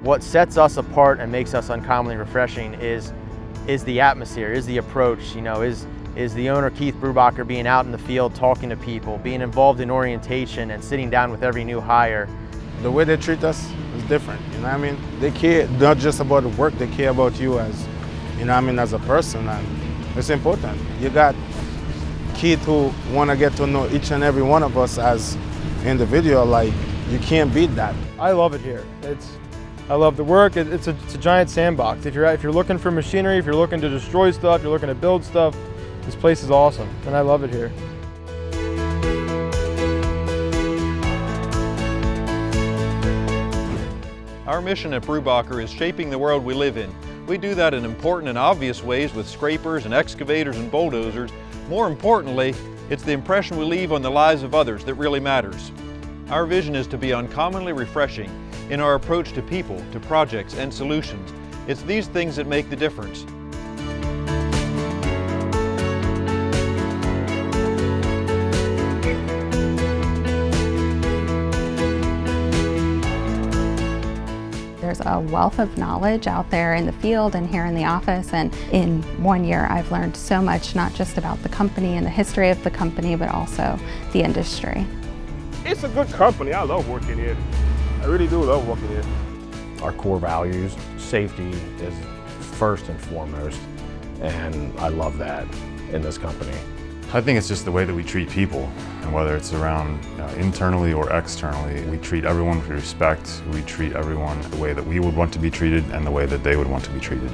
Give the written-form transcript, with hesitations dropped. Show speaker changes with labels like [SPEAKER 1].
[SPEAKER 1] what sets us apart and makes us uncommonly refreshing is the atmosphere, is the approach, you know, is the owner, Keith Brubacher, being out in the field talking to people, being involved in orientation and sitting down with every new hire.
[SPEAKER 2] The way they treat us is different, you know what I mean? They care not just about the work, they care about you as, you know what I mean, as a person, and it's important. You got kids who want to get to know each and every one of us as individual, like, you can't beat that.
[SPEAKER 3] I love it here. I love the work. It's a giant sandbox. If you're looking for machinery, if you're looking to destroy stuff, you're looking to build stuff, this place is awesome, and I love it here.
[SPEAKER 4] Our mission at Brubacher is shaping the world we live in. We do that in important and obvious ways with scrapers and excavators and bulldozers. More importantly, it's the impression we leave on the lives of others that really matters. Our vision is to be uncommonly refreshing in our approach to people, to projects, and solutions. It's these things that make the difference.
[SPEAKER 5] There's a wealth of knowledge out there in the field and here in the office, and in 1 year I've learned so much, not just about the company and the history of the company, but also the industry.
[SPEAKER 6] It's a good company. I love working here. I really do love working here.
[SPEAKER 7] Our core values, safety is first and foremost, and I love that in this company.
[SPEAKER 8] I think it's just the way that we treat people, and whether it's around internally or externally, we treat everyone with respect. We treat everyone the way that we would want to be treated and the way that they would want to be treated.